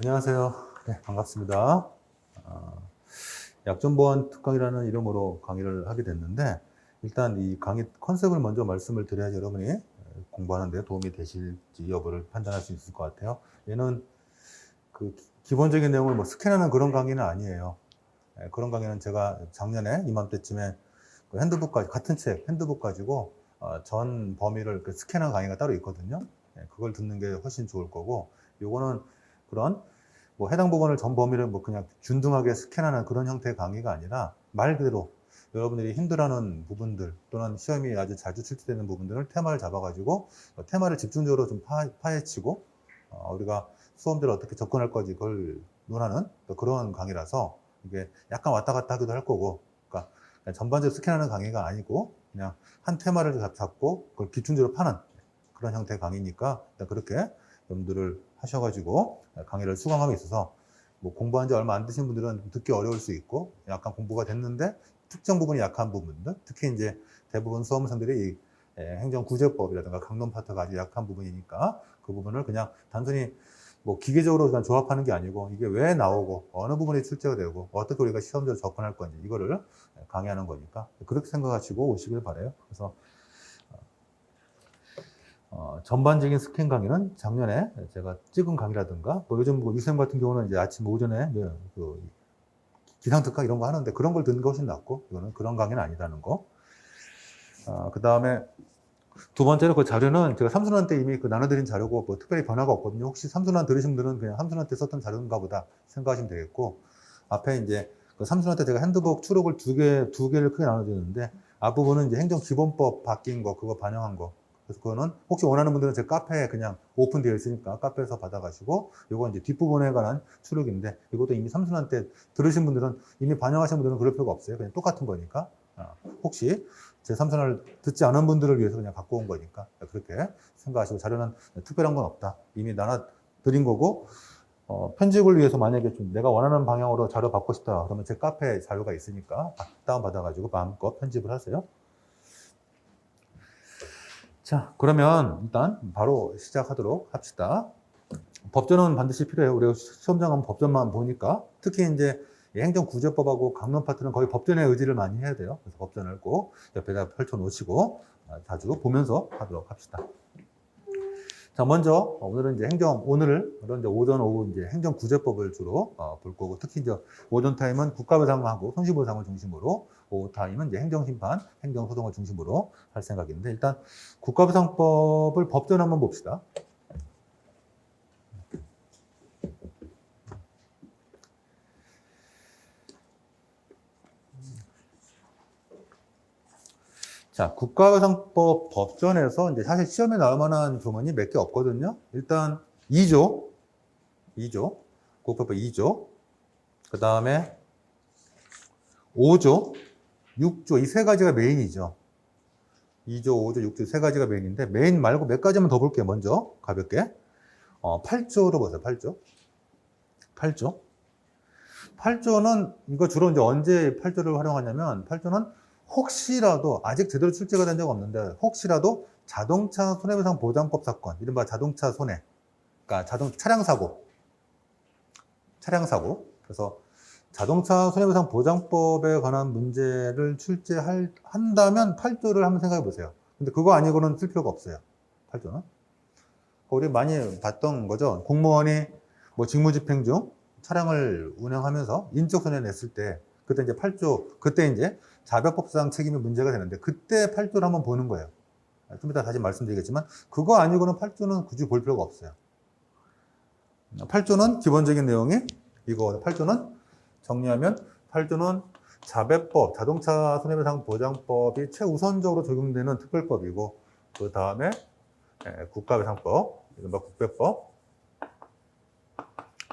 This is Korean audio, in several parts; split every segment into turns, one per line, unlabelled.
안녕하세요. 네, 반갑습니다. 약점보완 특강이라는 이름으로 강의를 하게 됐는데, 일단 이 강의 컨셉을 먼저 말씀을 드려야지 여러분이 공부하는 데 도움이 되실지 여부를 판단할 수 있을 것 같아요. 얘는 그 기본적인 내용을 뭐 스캔하는 그런 강의는 아니에요. 그런 강의는 제가 작년에 이맘때쯤에 그 같은 책 핸드북 가지고 전 범위를 스캔한 강의가 따로 있거든요. 그걸 듣는 게 훨씬 좋을 거고, 요거는 그런 뭐 해당 부분을 전 범위를 뭐 그냥 균등하게 스캔하는 그런 형태의 강의가 아니라 말 그대로 여러분들이 힘들어하는 부분들 또는 시험이 아주 자주 출제되는 부분들을 테마를 잡아가지고 테마를 집중적으로 좀 파헤치고 우리가 수험들을 어떻게 접근할 거지 그걸 논하는 그런 강의라서 이게 약간 왔다 갔다 하기도 할 거고, 그러니까 그냥 전반적으로 스캔하는 강의가 아니고 그냥 한 테마를 잡고 그걸 기준적으로 파는 그런 형태의 강의니까 그렇게 염두를 하셔가지고 강의를 수강함에 있어서 뭐 공부한 지 얼마 안 되신 분들은 듣기 어려울 수 있고, 약간 공부가 됐는데 특정 부분이 약한 부분들, 특히 이제 대부분 수험생들이 이 행정구제법이라든가 강론 파트가 아주 약한 부분이니까 그 부분을 그냥 단순히 뭐 기계적으로 그냥 조합하는 게 아니고 이게 왜 나오고 어느 부분이 출제가 되고 어떻게 우리가 시험적으로 접근할 건지 이거를 강의하는 거니까 그렇게 생각하시고 오시길 바래요. 그래서 전반적인 스캔 강의는 작년에 제가 찍은 강의라든가, 뭐 요즘 뭐 유쌤 같은 경우는 이제 아침 오전에 그 기상특강 이런 거 하는데 그런 걸 듣는 게 훨씬 낫고, 이거는 그런 강의는 아니라는 거. 그 다음에 두 번째로 그 자료는 제가 삼순환 때 이미 그 나눠드린 자료고 뭐 특별히 변화가 없거든요. 혹시 삼순환 들으신 분들은 그냥 삼순환 때 썼던 자료인가 보다 생각하시면 되겠고, 앞에 이제 그 삼순환 때 제가 핸드북 추록을 두 개를 크게 나눠드렸는데, 앞부분은 이제 행정기본법 바뀐 거, 그거 반영한 거. 그래서 그거는 혹시 원하는 분들은 제 카페에 그냥 오픈되어 있으니까 카페에서 받아가시고, 요거 이제 뒷부분에 관한 추록인데, 이것도 이미 삼순환 때 들으신 분들은 이미 반영하신 분들은 그럴 필요가 없어요. 그냥 똑같은 거니까. 혹시 제 삼순환을 듣지 않은 분들을 위해서 그냥 갖고 온 거니까 그렇게 생각하시고, 자료는 특별한 건 없다. 이미 나눠 드린 거고, 편집을 위해서 만약에 좀 내가 원하는 방향으로 자료 받고 싶다 그러면 제 카페에 자료가 있으니까 다운받아가지고 마음껏 편집을 하세요. 자, 그러면 일단 바로 시작하도록 합시다. 법전은 반드시 필요해요. 우리가 시험장 가면 법전만 보니까, 특히 이제 행정구제법하고 강론 파트는 거의 법전의 의지를 많이 해야 돼요. 그래서 법전을 꼭 옆에다 펼쳐놓으시고 자주 보면서 하도록 합시다. 자, 먼저 오늘은 이제 오늘은 이제 오전 오후 이제 행정구제법을 주로 볼 거고, 특히 이제 오전 타임은 국가배상하고 손실보상을 중심으로, 오후 타임은 이제 행정심판, 행정소송을 중심으로 할 생각인데, 일단 국가배상법을 법전 한번 봅시다. 자, 국가배상법 법전에서 이제 사실 시험에 나올 만한 조문이 몇 개 없거든요. 일단 2조, 국가법 2조, 그 다음에 5조, 6조, 이 세 가지가 메인이죠. 2조, 5조, 6조 세 가지가 메인인데, 메인 말고 몇 가지만 더 볼게요. 먼저 가볍게 8조로 보세요. 8조. 8조. 8조는 이거 주로 이제 언제 8조를 활용하냐면, 8조는 혹시라도 아직 제대로 출제가 된 적 없는데 혹시라도 자동차 손해배상 보장법 사건, 이른바 자동차 손해, 그러니까 차량 사고. 그래서 자동차 손해배상 보장법에 관한 문제를 한다면 8조를 한번 생각해 보세요. 근데 그거 아니고는 쓸 필요가 없어요. 8조는. 우리 많이 봤던 거죠. 공무원이 뭐 직무집행 중 차량을 운행하면서 인적 손해 냈을 때, 그때 이제 8조, 그때 이제 자백법상 책임이 문제가 되는데, 그때 8조를 한번 보는 거예요. 좀 이따 다시 말씀드리겠지만, 그거 아니고는 8조는 굳이 볼 필요가 없어요. 8조는 기본적인 내용이 이거, 8조는 정리하면 8조는 자배법, 자동차 손해배상 보장법이 최우선적으로 적용되는 특별법이고, 그 다음에 국가배상법, 이른바 국배법,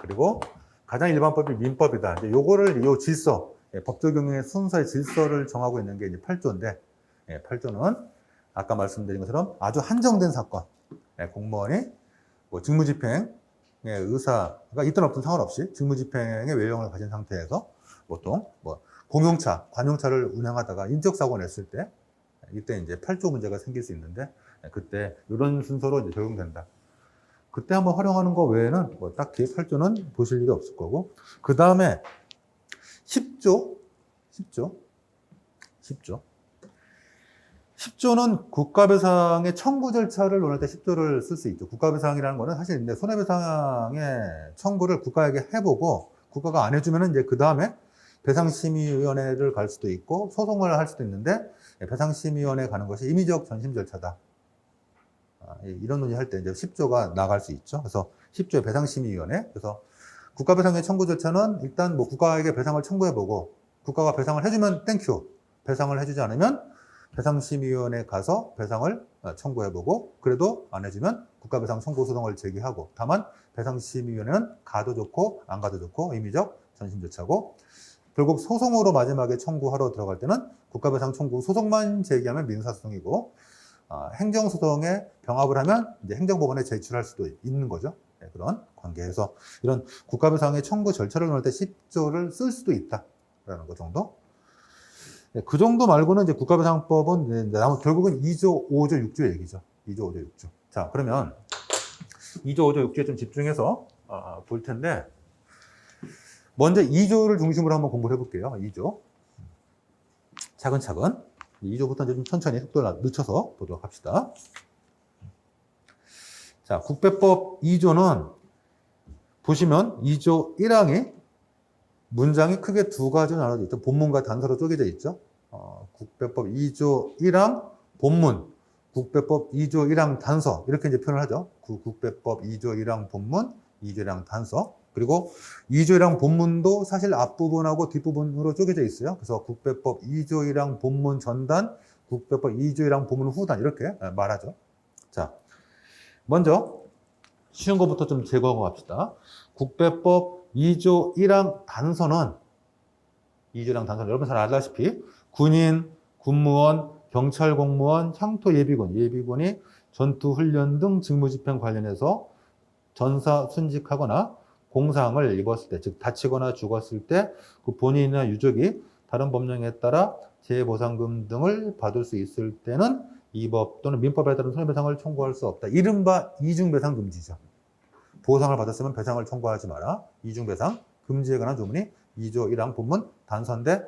그리고 가장 일반법이 민법이다. 이제 요거를 요 질서, 법 적용의 순서의 질서를 정하고 있는 게 이제 8조인데, 8조는 아까 말씀드린 것처럼 아주 한정된 사건, 공무원이 뭐 직무집행의 의사가 있든 없든 상관없이 직무집행의 외형을 가진 상태에서 보통 뭐 공용차, 관용차를 운행하다가 인적사고 냈을 때, 이때 이제 8조 문제가 생길 수 있는데, 그때 이런 순서로 이제 적용된다. 그때 한번 활용하는 거 외에는 뭐 딱히 8조는 보실 일이 없을 거고, 그 다음에 10조, 10조는 국가배상의 청구 절차를 논할 때 10조를 쓸 수 있죠. 국가배상이라는 거는 사실 이제 손해배상의 청구를 국가에게 해보고, 국가가 안 해주면은 이제 그 다음에 배상심의위원회를 갈 수도 있고, 소송을 할 수도 있는데, 배상심의위원회 가는 것이 임의적 전심 절차다. 이런 논의할 때 이제 10조가 나갈 수 있죠. 그래서 10조의 배상심의위원회. 그래서 국가배상의 청구 절차는 일단 뭐 국가에게 배상을 청구해보고, 국가가 배상을 해주면 땡큐. 배상을 해주지 않으면 배상심의위원회에 가서 배상을 청구해보고, 그래도 안 해주면 국가배상 청구 소송을 제기하고, 다만 배상심의위원회는 가도 좋고 안 가도 좋고 임의적 전심 절차고, 결국 소송으로 마지막에 청구하러 들어갈 때는 국가배상 청구 소송만 제기하면 민사소송이고, 행정소송에 병합을 하면 이제 행정법원에 제출할 수도 있는 거죠. 네, 그런 관계에서 이런 국가배상의 청구 절차를 논할 때 10조를 쓸 수도 있다라는 것 정도. 네, 그 정도 말고는 이제 국가배상법은 이제 결국은 2조, 5조, 6조 얘기죠. 2조, 5조, 6조. 자, 그러면 2조, 5조, 6조에 좀 집중해서 볼 텐데, 먼저 2조를 중심으로 한번 공부를 해볼게요. 2조. 차근차근. 2조부터 좀 천천히 속도를 늦춰서 보도록 합시다. 자, 국배법 2조는 보시면 2조 1항이 문장이 크게 두 가지로 나눠져 있죠. 본문과 단서로 쪼개져 있죠. 국배법 2조 1항 본문, 국배법 2조 1항 단서 이렇게 이제 표현을 하죠. 국배법 2조 1항 본문, 2조 1항 단서. 그리고 2조 1항 본문도 사실 앞부분하고 뒷부분으로 쪼개져 있어요. 그래서 국배법 2조 1항 본문 전단, 국배법 2조 1항 본문 후단 이렇게 말하죠. 자, 먼저 쉬운 것부터 좀 제거하고 갑시다. 국배법 2조 1항 단서는 2조 1항 단서는 여러분 잘 알다시피 군인, 군무원, 경찰 공무원, 향토 예비군이 전투훈련 등 직무집행 관련해서 전사 순직하거나 공상을 입었을 때, 즉 다치거나 죽었을 때 그 본인이나 유족이 다른 법령에 따라 재해보상금 등을 받을 수 있을 때는 이 법 또는 민법에 따른 손해배상을 청구할 수 없다. 이른바 이중배상 금지죠. 보상을 받았으면 배상을 청구하지 마라. 이중배상 금지에 관한 조문이 2조 1항 본문 단서인데,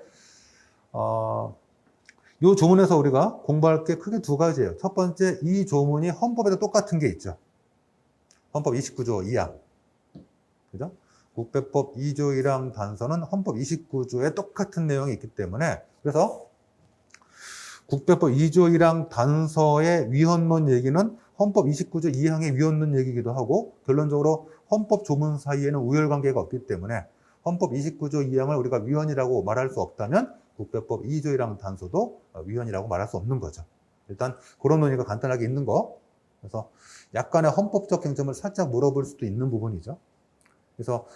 이 조문에서 우리가 공부할 게 크게 두 가지예요. 첫 번째, 이 조문이 헌법에도 똑같은 게 있죠. 헌법 29조 2항. 그죠? 국배법 2조 1항 단서는 헌법 29조에 똑같은 내용이 있기 때문에, 그래서 국배법 2조 1항 단서의 위헌문 얘기는 헌법 29조 2항의 위헌문 얘기이기도 하고, 결론적으로 헌법 조문 사이에는 우열관계가 없기 때문에 헌법 29조 2항을 우리가 위헌이라고 말할 수 없다면 국배법 2조 1항 단서도 위헌이라고 말할 수 없는 거죠. 일단 그런 논의가 간단하게 있는 거. 그래서 약간의 헌법적 쟁점을 살짝 물어볼 수도 있는 부분이죠. 그래서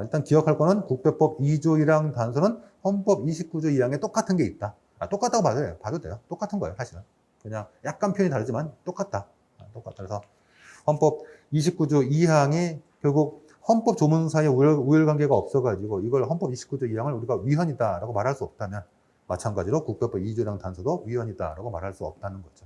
일단 기억할 거는 국배법 2조 1항 단서는 헌법 29조 2항에 똑같은 게 있다. 똑같다고 봐도 돼요. 똑같은 거예요, 사실은. 그냥 약간 표현이 다르지만 똑같다. 똑같다. 그래서 헌법 29조 2항이 결국 헌법 조문사에 우열관계가 없어가지고 이걸 헌법 29조 2항을 우리가 위헌이다라고 말할 수 없다면, 마찬가지로 국배법 2조 1항 단서도 위헌이다라고 말할 수 없다는 거죠.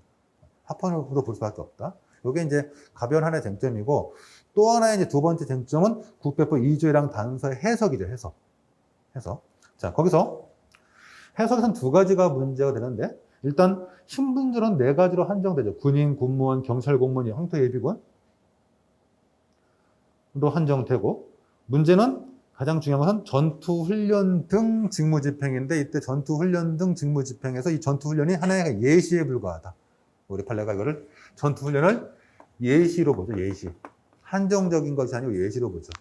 합헌으로 볼 수밖에 없다. 이게 이제 가변 하나의 쟁점이고, 또 하나의 이제 두 번째 쟁점은 국배법 2조 1항 단서의 해석이죠, 해석. 자, 거기서 해석에서는 두 가지가 문제가 되는데, 일단 신분들은 네 가지로 한정되죠. 군인, 군무원, 경찰 공무원, 향토 예비군도 한정되고, 문제는 가장 중요한 것은 전투훈련 등 직무집행인데, 이때 전투훈련 등 직무집행에서 이 전투훈련이 하나의 예시에 불과하다. 우리 판례가 이거를 전투훈련을 예시로 보죠. 예시. 한정적인 것이 아니고 예시로 보죠.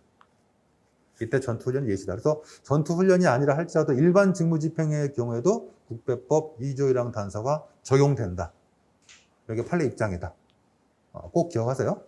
이때 전투훈련이 예시다. 그래서 전투훈련이 아니라 할지라도 일반 직무집행의 경우에도 국배법 2조 1항 단서가 적용된다. 이게 판례 입장이다. 꼭 기억하세요.